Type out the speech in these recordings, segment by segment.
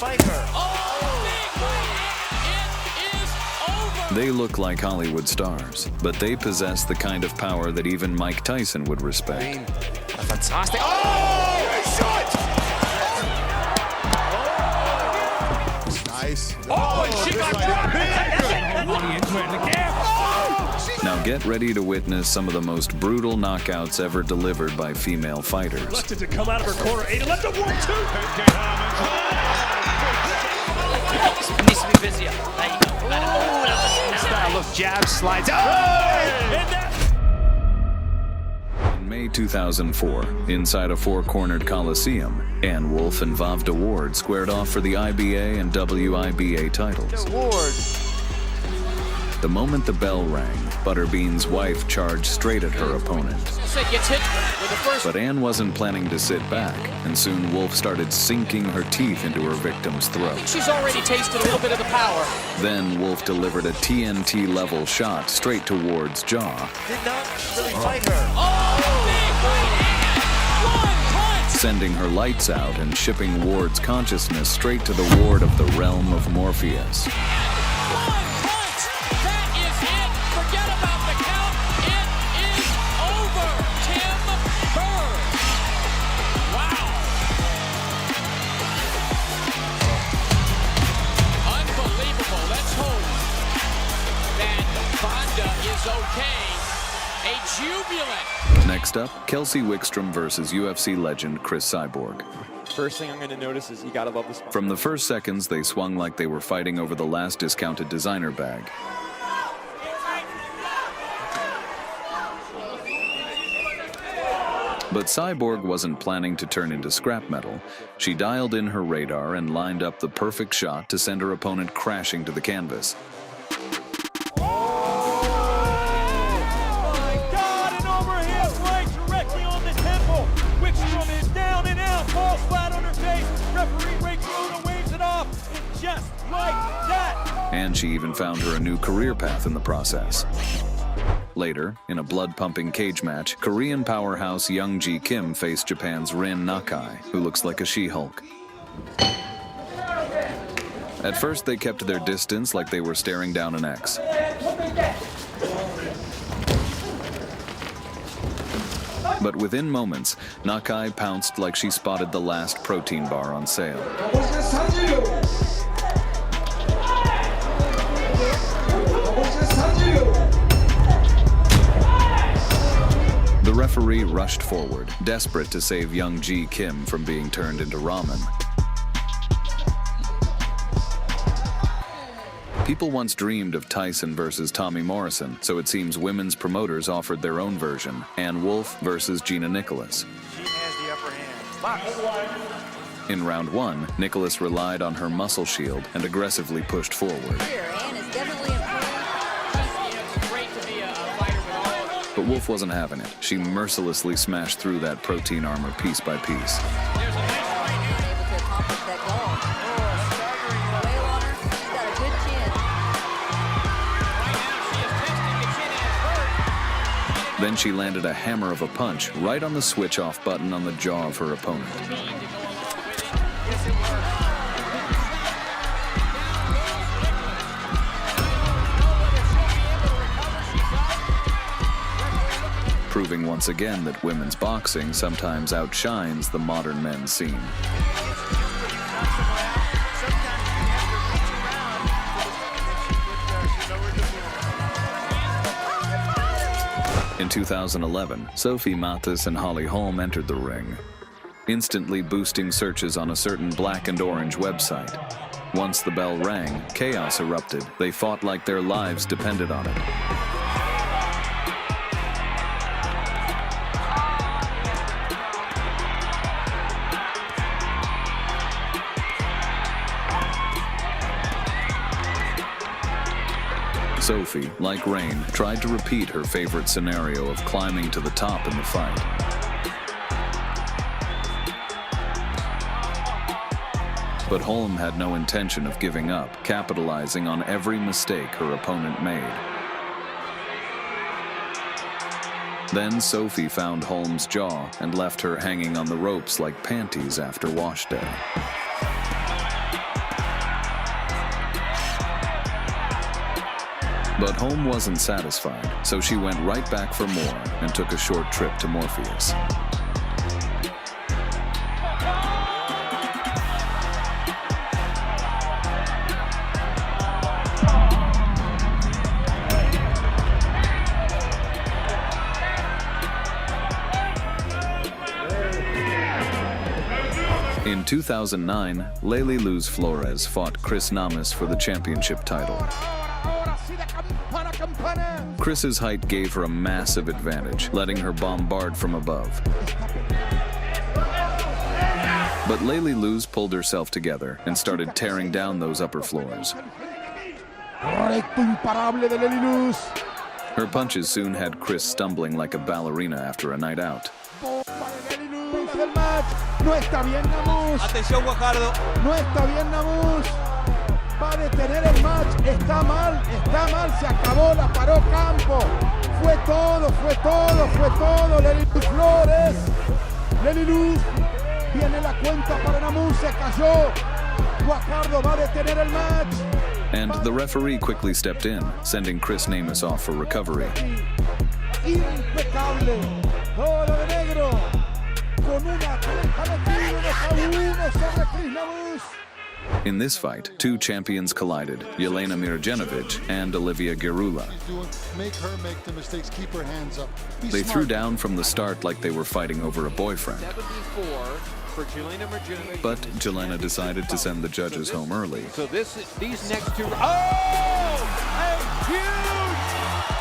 fight her. Oh, big right hand. It is over. They look like Hollywood stars, but they possess the kind of power that even Mike Tyson would respect. Fantastic. Oh, shot! Nice. Oh, and she got dropped. Now get ready to witness some of the most brutal knockouts ever delivered by female fighters. Reluctant to come out of her corner. Ada left a 1-2. Needs to be busier. There you go. Oh, that was Look, jab slides. In May 2004, inside a four-cornered Coliseum, Ann Wolfe and Vavda Ward squared off for the IBA and WIBA titles. Ward. The moment the bell rang, Butterbean's wife charged straight at her opponent. gets hit with the first. But Ann wasn't planning to sit back, and soon Wolfe started sinking her teeth into her victim's throat. She's already tasted a little bit of the power. Then Wolfe delivered a TNT-level shot straight to Ward's jaw. Did not really fight her. Oh, big right hand! 1 punch! Sending her lights out and shipping Ward's consciousness straight to the ward of the realm of Morpheus. 1 punch! That is it! Forget about the count. It is over. Tim Burr. Wow. Unbelievable. Let's hope that Vonda is okay. A jubilant. Next up, Kelsey Wickstrom versus UFC legend Chris Cyborg. First thing I'm going to notice is you got to love this. From the first seconds, they swung like they were fighting over the last discounted designer bag. But Cyborg wasn't planning to turn into scrap metal. She dialed in her radar and lined up the perfect shot to send her opponent crashing to the canvas. And she even found her a new career path in the process. Later, in a blood-pumping cage match, Korean powerhouse Young Ji Kim faced Japan's Rin Nakai, who looks like a She-Hulk. At first, they kept their distance like they were staring down an X. But within moments, Nakai pounced like she spotted the last protein bar on sale. The referee rushed forward, desperate to save young Ji Kim from being turned into ramen. People once dreamed of Tyson versus Tommy Morrison, so it seems women's promoters offered their own version, Ann Wolfe versus Gina Nicholas. She has the upper hand. In round one, Nicholas relied on her muscle shield and aggressively pushed forward. Ann is definitely improved. But Wolfe wasn't having it. She mercilessly smashed through that protein armor piece by piece. Then she landed a hammer of a punch right on the switch-off button on the jaw of her opponent. Proving once again that women's boxing sometimes outshines the modern men's scene. In 2011, Sophie Mathis and Holly Holm entered the ring, instantly boosting searches on a certain black and orange website. Once the bell rang, chaos erupted. They fought like their lives depended on it. Sophie, like Rain, tried to repeat her favorite scenario of climbing to the top in the fight. But Holm had no intention of giving up, capitalizing on every mistake her opponent made. Then Sophie found Holm's jaw and left her hanging on the ropes like panties after wash day. But Holm wasn't satisfied, so she went right back for more and took a short trip to Morpheus. In 2009, Lely Luz Flores fought Chris Namas for the championship title. Chris's height gave her a massive advantage, letting her bombard from above. But Lely Luz pulled herself together and started tearing down those upper floors. Her punches soon had Chris stumbling like a ballerina after a night out. No está bien Namus. Atención, Guajardo. No está bien Namus. Va a detener el match. Está mal, se acabó, la paró Campo. Fue todo. Lely Luz Flores. Lely Luz. Viene la cuenta para Namus, se cayó. Guajardo va a detener el match. And the referee quickly stepped in, sending Chris Namas off for recovery. Impecable. Todo de negro. In this fight, two champions collided, Jelena Mirjanovic and Olivia Gerula. Make her make the mistakes, keep her hands up. They threw down from the start like they were fighting over a boyfriend. 74 for Jelena Mirjanovic. But Jelena decided to send the judges home early. So these next two... Oh! Huge!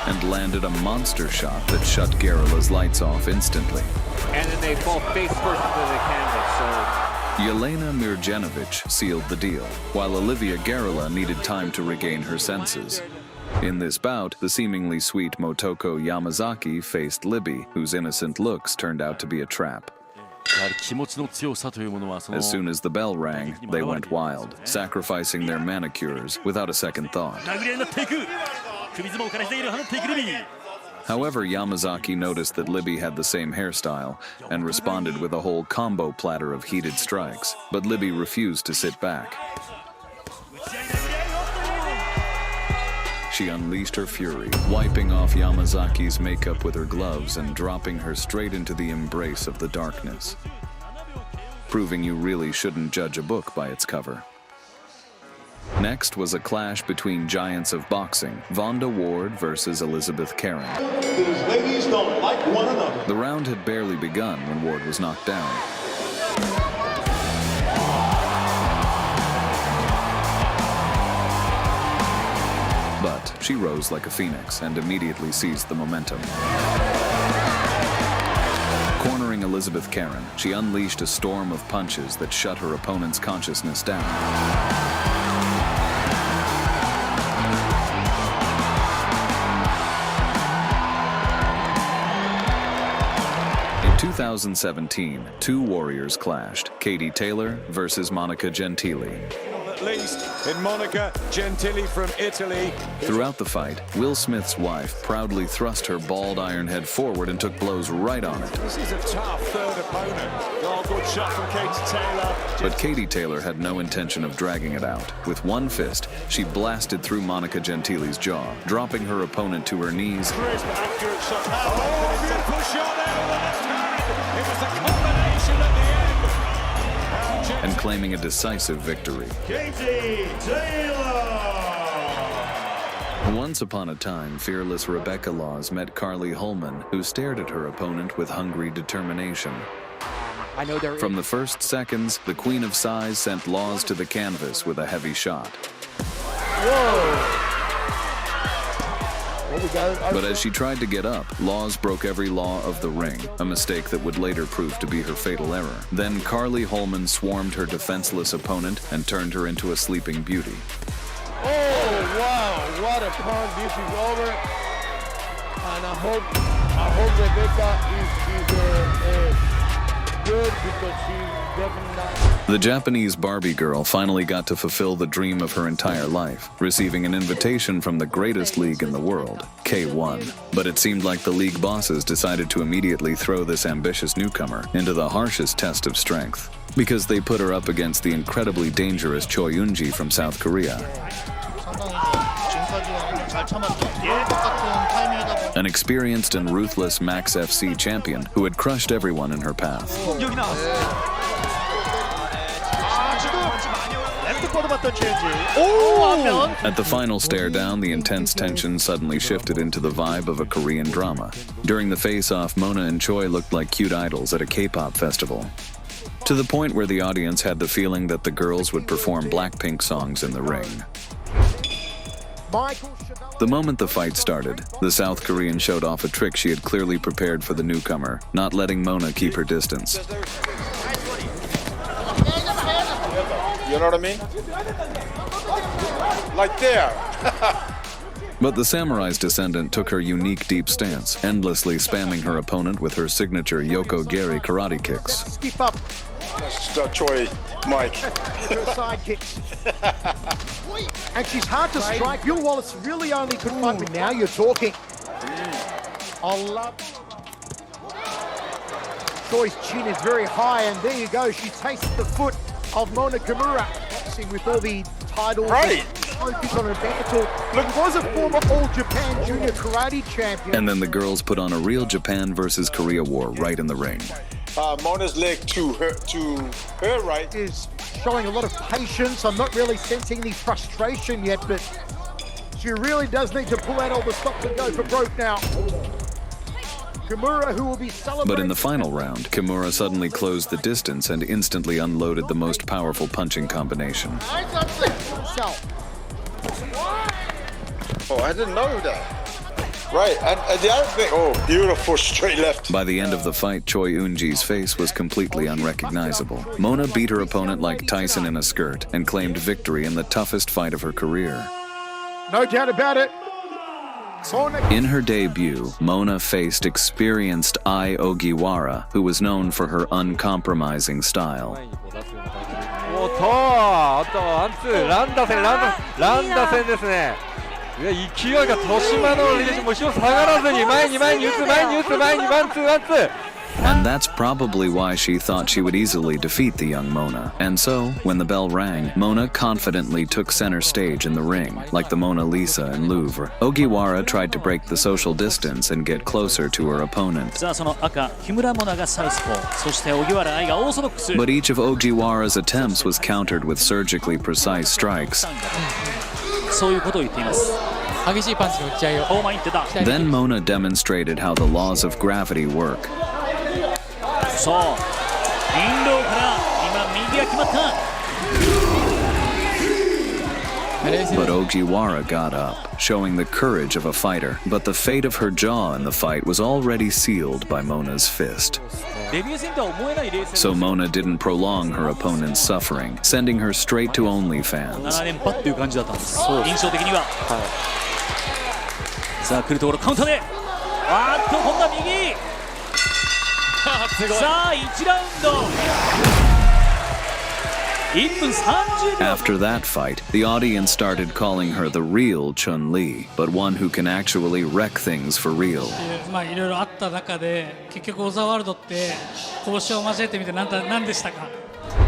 And landed a monster shot that shut Gerula's lights off instantly. And then they fall face first into the canvas, so... Jelena Mirjanovic sealed the deal, while Olivia Gerula needed time to regain her senses. In this bout, the seemingly sweet Motoko Yamazaki faced Libby, whose innocent looks turned out to be a trap. As soon as the bell rang, they went wild, sacrificing their manicures without a second thought. However, Yamazaki noticed that Libby had the same hairstyle and responded with a whole combo platter of heated strikes, but Libby refused to sit back. She unleashed her fury, wiping off Yamazaki's makeup with her gloves and dropping her straight into the embrace of the darkness, proving you really shouldn't judge a book by its cover. Next was a clash between giants of boxing, Vonda Ward versus Elizabeth Karen. These ladies don't like one another. The round had barely begun when Ward was knocked down. But she rose like a phoenix and immediately seized the momentum. Cornering Elizabeth Karen, she unleashed a storm of punches that shut her opponent's consciousness down. In 2017, two warriors clashed, Katie Taylor versus Monica Gentili. At least in Monica Gentili from Italy. Throughout the fight, Will Smith's wife proudly thrust her bald iron head forward and took blows right on it. This is a tough third opponent. Oh, good shot from Katie Taylor. But Katie Taylor had no intention of dragging it out. With one fist, she blasted through Monica Gentili's jaw, dropping her opponent to her knees. Crisp, accurate shot. Oh, beautiful shot there with the left hand. It was a combination at the end. And claiming a decisive victory. Katie Taylor. Once upon a time, fearless Rebecca Laws met Carly Holman, who stared at her opponent with hungry determination. I know they're... From the first seconds, the Queen of Size sent Laws to the canvas with a heavy shot. But as she tried to get up, Laws broke every law of the ring, a mistake that would later prove to be her fatal error. Then Carly Holman swarmed her defenseless opponent and turned her into a sleeping beauty. Oh, wow, what a pound. This is over. And I hope Rebecca is good because she's definitely not. The Japanese Barbie girl finally got to fulfill the dream of her entire life, receiving an invitation from the greatest league in the world, K1. But it seemed like the league bosses decided to immediately throw this ambitious newcomer into the harshest test of strength, because they put her up against the incredibly dangerous Choi Eun-ji from South Korea. 잘 참았죠. 이럴 것 같은 타이밍이다 보니 An experienced and ruthless Max FC champion who had crushed everyone in her path. 공격이 나왔어. 랩트 뻗어봤던 체인지. 오, 하면. At the final stare down, the intense tension suddenly shifted into the vibe of a Korean drama. During the face-off, Mona and Choi looked like cute idols at a K-pop festival, to the point where the audience had the feeling that the girls would perform Blackpink songs in the ring. The moment the fight started, the South Korean showed off a trick she had clearly prepared for the newcomer, not letting Mona keep her distance. You know what I mean? Like there. But the samurai's descendant took her unique deep stance, endlessly spamming her opponent with her signature Yoko Geri karate kicks. Keep up. Choi, Mike. Her side kicks. And she's hard to strike. Bill Wallace really only could fight me. Now you're talking. I love. Choi's chin is very high, and there you go. She tasted the foot of Mona Kimura. Boxing with all the titles. Right. Focus on her mantle. Look, was a former All-Japan Junior Karate champion. And then the girls put on a real Japan versus Korea war right in the ring. Mona's leg to her right. Is showing a lot of patience. I'm not really sensing any frustration yet, but she really does need to pull out all the stops and go for broke now. Kimura, who will be celebrating. But in the final round, Kimura suddenly closed the distance and instantly unloaded the most powerful punching combination. Oh, I didn't know that. Right, and the other thing, oh, beautiful straight left. By the end of the fight, Choi Eun-ji's face was completely unrecognizable. Mona beat her opponent like Tyson in a skirt and claimed victory in the toughest fight of her career. No doubt about it. In her debut, Mona faced experienced Ai Ogiwara, who was known for her uncompromising style. And that's probably why she thought she would easily defeat the young Mona. And so, when the bell rang, Mona confidently took center stage in the ring, like the Mona Lisa in Louvre. Ogiwara tried to break the social distance and get closer to her opponent. But each of Ogiwara's attempts was countered with surgically precise strikes. Then Mona demonstrated how the laws of gravity work. But Ogiwara got up, showing the courage of a fighter. But the fate of her jaw in the fight was already sealed by Mona's fist. So Mona didn't prolong her opponent's suffering, sending her straight to OnlyFans. After that fight, the audience started calling her the real Chun-Li, but one who can actually wreck things for real.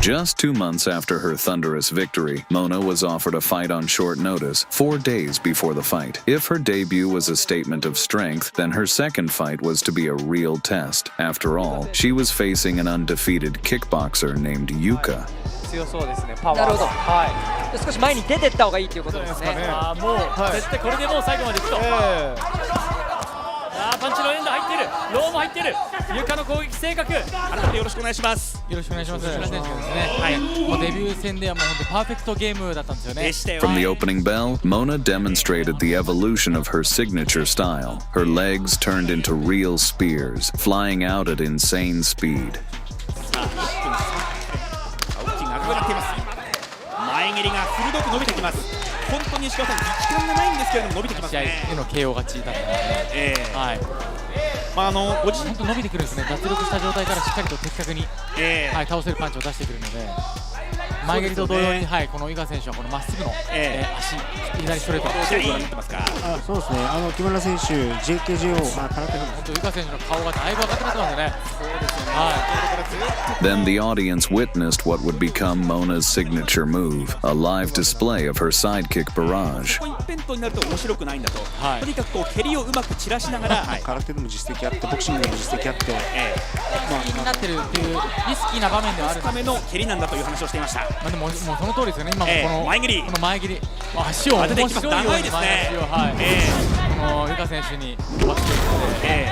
Just 2 months after her thunderous victory, Mona was offered a fight on short notice, 4 days before the fight. If her debut was a statement of strength, then her second fight was to be a real test. After all, she was facing an undefeated kickboxer named Yuka. 強そうですね、パワー。なるほど。はい。少し前に出てった方がいいということですね。もう絶対これでもう最後までいくと。パンチのエンド入ってる、ローも入ってる。床の攻撃正確。改めてよろしくお願いします。よろしくお願いします。吉村選手ですね。はい。もうデビュー戦ではもう本当にパーフェクトゲームだったんですよね。でしたよ。From the opening bell, Mona demonstrated the evolution of her signature style. Her legs turned into real spears, flying out at insane speed. 前蹴りが鋭く伸びてきます。本当に石川さん、力感がないんですけれども伸びてきますね。試合での KO 勝ちだったので、はい。ご自身本当伸びてくるんですね。脱力した状態からしっかりと的確に、はい、倒せるパンチを出してくるので、前蹴りと同様に、はい、この井川選手はこのまっすぐの、足、左ストレートをしっかりとってますから。そうですね。木村選手、JKJ を空手の本当井川選手の顔がだいぶ赤くなってますよね。そうです Then the audience witnessed what would become Mona's signature move, a live display of her sidekick barrage. ここ一辺倒になると面白くないんだと、とにかくこう蹴りをうまく散らしながら、空手でも実績あってボクシングでも実績あって、気になってるっていうリスキーな場面ではあるんですための蹴りなんだという話をしていました。まあでもその通りですよね。今もこの前蹴り、この前蹴り、足を面白いように前足をこのユカ選手に飛ばしていって、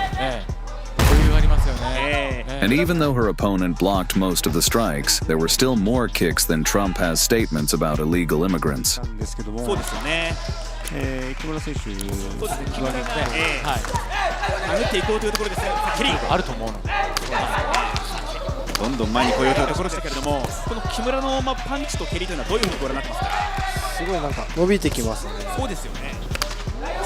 余裕がありますよね。And even though her opponent blocked most of the strikes, there were still more kicks than Trump has statements about illegal immigrants. なんですけども、そうですよね。木村選手、そうですね。木村選手ね、殴っていこうというところですね。蹴りあると思うの。どんどん前に来ようというところでしたけれども、この木村のパンチと蹴りというのはどういうふうにご覧になってますか。すごいなんか伸びてきますね。そうですよね。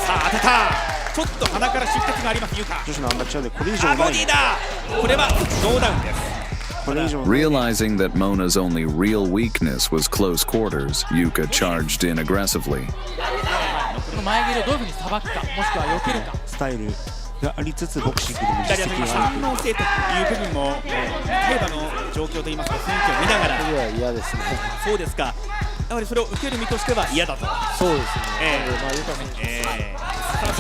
さあ当てた。ちょっと鼻から出血がありますユカ。女子のアンダーチャーでこれ以上ない。ボディだ。これはノーダウンです。これ以上。Realizing that Mona's only real weakness was close quarters, Yuka charged in aggressively. この前蹴りをどういうふうにさばくか、もしくは避けるか。スタイルがありつつボクシングでも左当たりました。反応性という部分も彼らの状況といいますか雰囲気を見ながら。これは嫌ですね。そうですか。やはりそれを受ける身としては嫌だと。そうですね。まあユカ選手、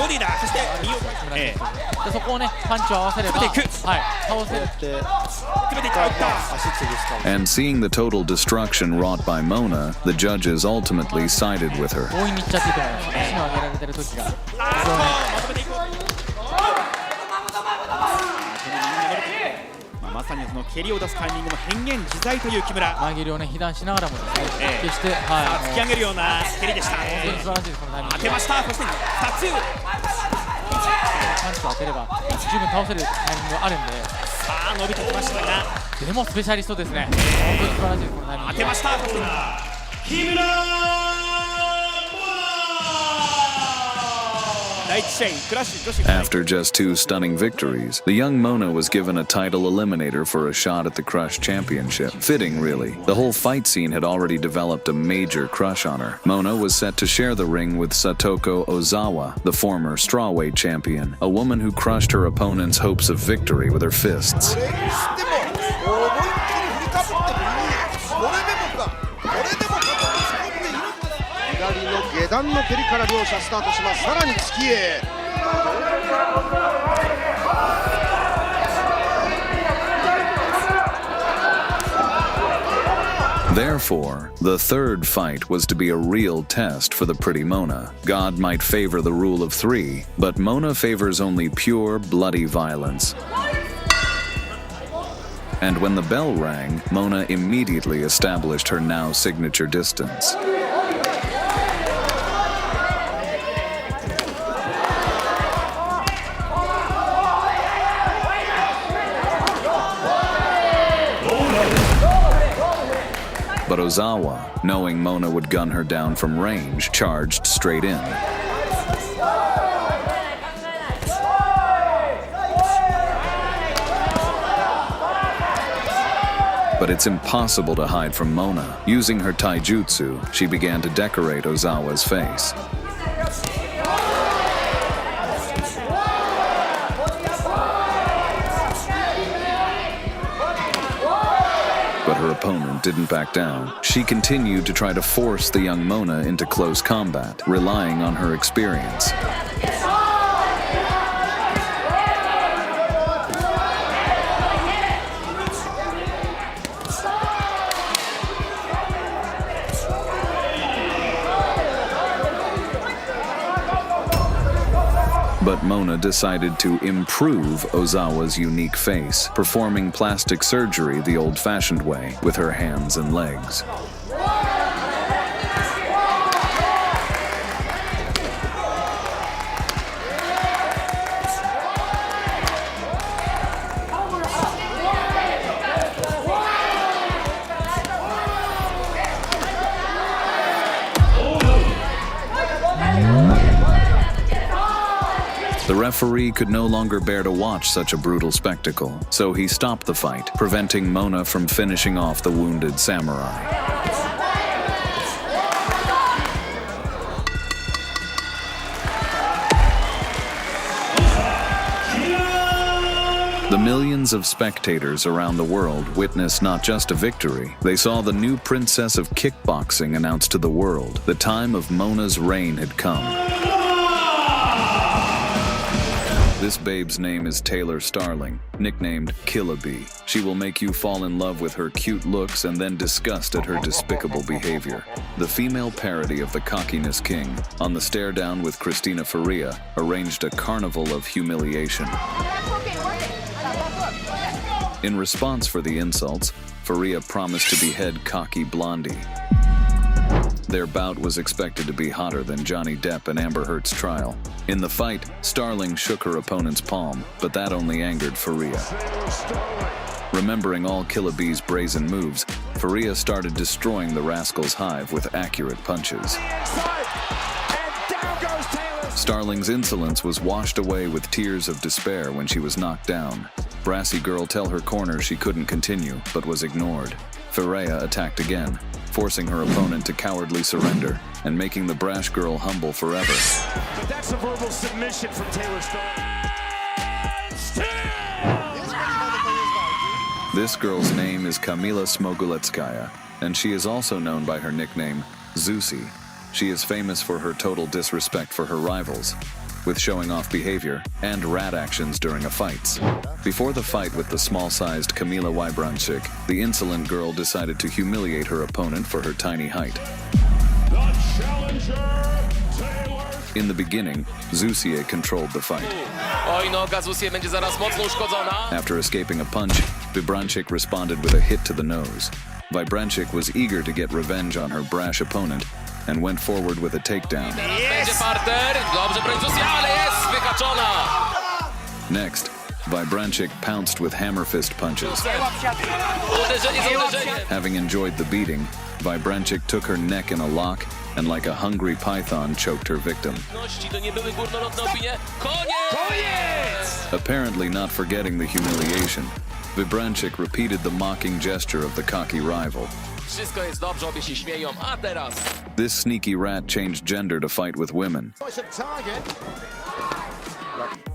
ボディだ。そして右をでそこをねパンチを合わせれば、はい、倒せるって詰めていった。足つぎですか。And seeing the total destruction wrought by Mona, the judges ultimately sided with her. 強引にいっちゃっていいと思います。足の上げられてる時が。まとめていこう。まさにその蹴りを出すタイミングも変幻自在という木村。前蹴りをね被弾しながらもですね、決して突き上げるような蹴りでした。本当に素晴らしいです。このタイミング当てました。そして2つパンチを当てれば十分倒せるタイミングがあるんで。さあ伸びてきましたが、でもスペシャリストですね。本当に素晴らしいです。このタイミング当てました。木村第1試合クラッシュ女子。 After just 2 stunning victories, the young Mona was given a title eliminator for a shot at the Crush Championship. Fitting, really. The whole fight scene had already developed a major crush on her. Mona was set to share the ring with Satoko Ozawa, the former strawweight champion, a woman who crushed her opponent's hopes of victory with her fists. 左の下段の蹴りから両者スタートします。さらに突きへ。Therefore, the third fight was to be a real test for the pretty Mona. God might favor the rule of 3, but Mona favors only pure, bloody violence. And when the bell rang, Mona immediately established her now signature distance. But Ozawa, knowing Mona would gun her down from range, charged straight in. But it's impossible to hide from Mona. Using her taijutsu, she began to decorate Ozawa's face. But her opponent didn't back down. She continued to try to force the young Mona into close combat, relying on her experience. But Mona decided to improve Ozawa's unique face, performing plastic surgery the old-fashioned way with her hands and legs. The referee could no longer bear to watch such a brutal spectacle, so he stopped the fight, preventing Mona from finishing off the wounded samurai. The Millions of spectators around the world witnessed not just a victory, they saw the new princess of kickboxing announced to the world. The time of Mona's reign had come. This babe's name is Taylor Starling, nicknamed Killa Bee. She will make you fall in love with her cute looks and then disgust at her despicable behavior. The female parody of the cockiness king, on the stare down with Christina Faria, arranged a carnival of humiliation. In response for the insults, Faria promised to behead cocky Blondie. Their bout was expected to be hotter than Johnny Depp and Amber Heard's trial. In the fight, Starling shook her opponent's palm, but that only angered Faria. Remembering all Killa Bee's brazen moves, Faria started destroying the rascal's hive with accurate punches. Starling's insolence was washed away with tears of despair when she was knocked down. Brassy girl tell her corner she couldn't continue, but was ignored. Faria attacked again, forcing her opponent to cowardly surrender and making the brash girl humble forever. But that's a verbal submission from Taylor Starling. This girl's name is Kamila Smoguletskaya, and she is also known by her nickname, Zusi. She is famous for her total disrespect for her rivals, with showing off behavior and rat actions during a fight. Before the fight with the small-sized Kamila Wybranchik, the insolent girl decided to humiliate her opponent for her tiny height. In the beginning, Zusie controlled the fight. After escaping a punch, Wybranchik responded with a hit to the nose. Wybranchik was eager to get revenge on her brash opponent and went forward with a takedown. Next, Wybranchik pounced with hammer fist punches. Having enjoyed the beating, Wybranchik took her neck in a lock and like a hungry python choked her victim. Apparently not forgetting the humiliation, Wybranchik repeated the mocking gesture of the cocky rival. This sneaky rat changed gender to fight with women.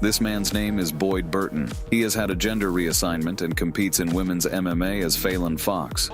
This man's name is Boyd Burton. He has had a gender reassignment and competes in women's MMA as Phelan Fox.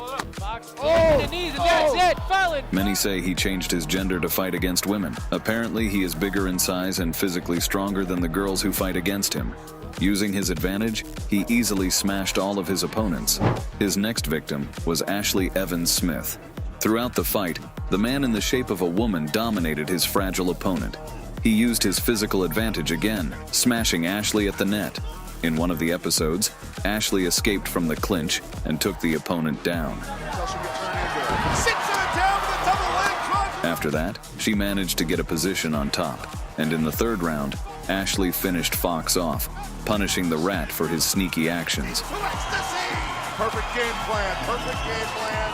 Many say he changed his gender to fight against women. Apparently, he is bigger in size and physically stronger than the girls who fight against him. Using his advantage, he easily smashed all of his opponents. His next victim was Ashley Evans Smith. Throughout the fight, the man in the shape of a woman dominated his fragile opponent. He used his physical advantage again, smashing Ashley at the net. In one of the episodes, Ashley escaped from the clinch and took the opponent down. After that, she managed to get a position on top. And in the third round, Ashley finished Fox off, punishing the rat for his sneaky actions. Perfect game plan, perfect game plan.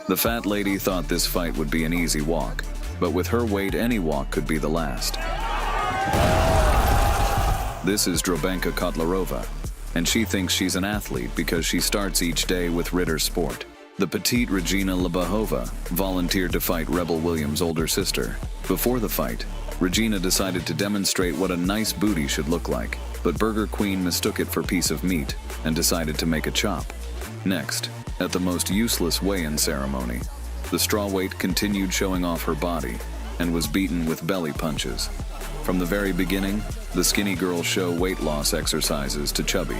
The fat lady thought this fight would be an easy walk, but with her weight, any walk could be the last. This is Drobanka Kotlarova, and she thinks she's an athlete because she starts each day with Ritter Sport. The petite Regina Lebahova volunteered to fight Rebel Williams' older sister. Before the fight, Regina decided to demonstrate what a nice booty should look like, but Burger Queen mistook it for piece of meat and decided to make a chop. Next, at the most useless weigh-in ceremony, the strawweight continued showing off her body and was beaten with belly punches. From the very beginning, the skinny girls show weight loss exercises to chubby.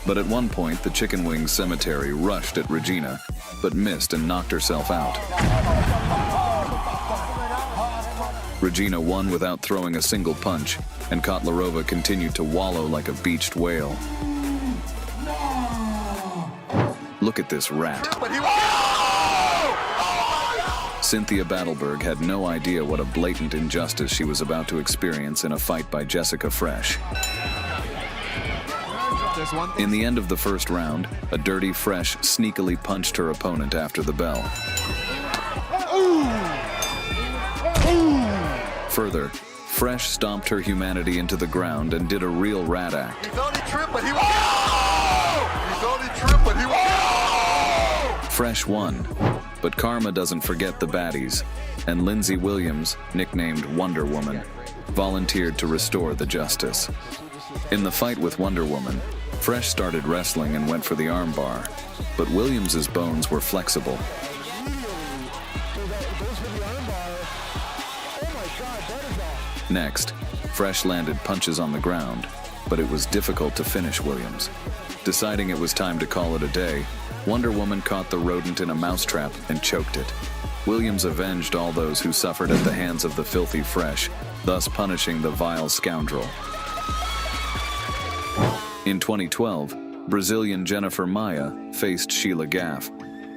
But at one point, the Chicken Wings Cemetery rushed at Regina, but missed and knocked herself out. Regina won without throwing a single punch, and Kotlarova continued to wallow like a beached whale. Look at this rat. Cynthia Battleberg had no idea what a blatant injustice she was about to experience in a fight by Jessica Fresh. In the end of the first round, a Dirty Fresh sneakily punched her opponent after the bell. Further, Fresh stomped her humanity into the ground and did a real rat act. Fresh won, But karma doesn't forget the baddies, and Lindsey Williams, nicknamed Wonder Woman, volunteered to restore the justice. In the fight with Wonder Woman, Fresh started wrestling and went for the armbar, but Williams's bones were flexible. Next, Fresh landed punches on the ground, but it was difficult to finish Williams. Deciding it was time to call it a day, Wonder Woman caught the rodent in a mousetrap and choked it. Williams avenged all those who suffered at the hands of the filthy Fresh, thus punishing the vile scoundrel. In 2012, Brazilian Jennifer Maia faced Sheila Gaff,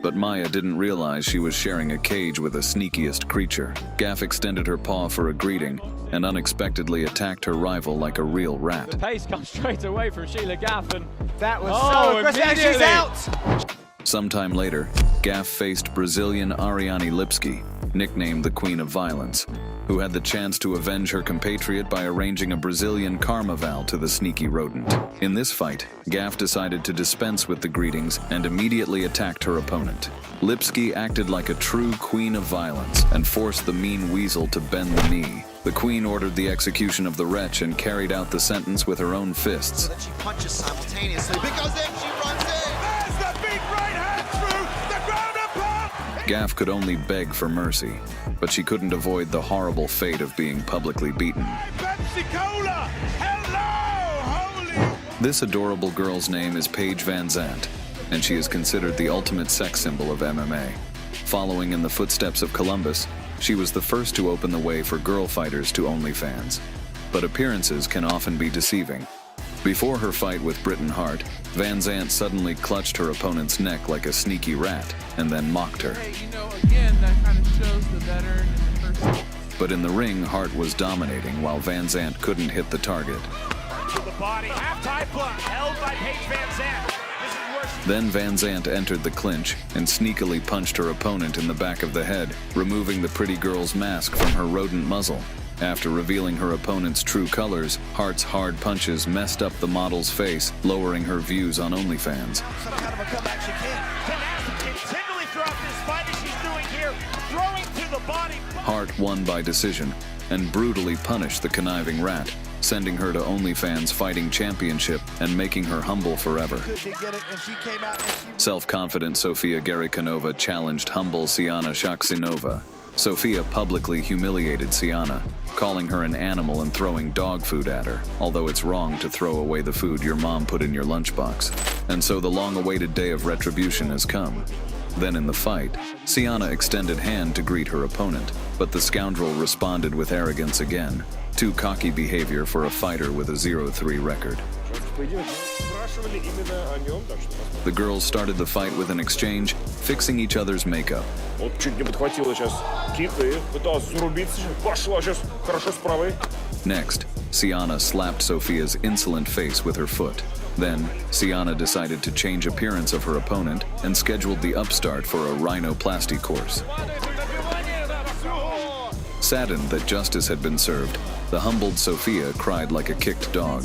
but Maia didn't realize she was sharing a cage with the sneakiest creature. Gaff extended her paw for a greeting and unexpectedly attacked her rival like a real rat. The pace comes straight away from Sheila Gaff, and That was so aggressive. And she's out. Sometime later, Gaff faced Brazilian Ariane Lipski, nicknamed the Queen of Violence, who had the chance to avenge her compatriot by arranging a Brazilian carnival to the sneaky rodent. In this fight, Gaff decided to dispense with the greetings and immediately attacked her opponent. Lipski acted like a true queen of violence and forced the mean weasel to bend the knee. The queen ordered the execution of the wretch and carried out the sentence with her own fists. So that she punches simultaneously, because then she runs in. There's the big right hand through the ground and pound. Gaff could only beg for mercy, but she couldn't avoid the horrible fate of being publicly beaten. Pepsi Cola. Hello, holy. This adorable girl's name is Paige Van Zandt, and she is considered the ultimate sex symbol of MMA. Following in the footsteps of Columbus, she was the first to open the way for girl fighters to OnlyFans. But appearances can often be deceiving. Before her fight with Britton Hart, Van Zandt suddenly clutched her opponent's neck like a sneaky rat and then mocked her. Hey, you know, again, that kind of shows the veteran and the person. But in the ring, Hart was dominating while Van Zandt couldn't hit the target. To the body. Half-time block held by Paige Van Zandt. This is worse. Then Van Zandt entered the clinch and sneakily punched her opponent in the back of the head, removing the pretty girl's mask from her rodent muzzle. After revealing her opponent's true colors, Hart's hard punches messed up the model's face, lowering her views on OnlyFans. Some kind of a comeback she can. Continually throughout this fight as she's doing here, throwing to the body. Hart won by decision and brutally punished the conniving rat, sending her to OnlyFans Fighting Championship and making her humble forever. Self-confident Sofia Garikanova challenged humble Siana Shaksinova. Sofia publicly humiliated Siana, calling her an animal and throwing dog food at her, although it's wrong to throw away the food your mom put in your lunchbox. And so the long-awaited day of retribution has come. Then in the fight, Siana extended hand to greet her opponent, but the scoundrel responded with arrogance again. Too cocky behavior for a fighter with a 0-3 record. The girls started the fight with an exchange, fixing each other's makeup. Next, Siana slapped Sofia's insolent face with her foot. Then, Siana decided to change appearance of her opponent and scheduled the upstart for a rhinoplasty course. Saddened that justice had been served, the humbled Sofia cried like a kicked dog.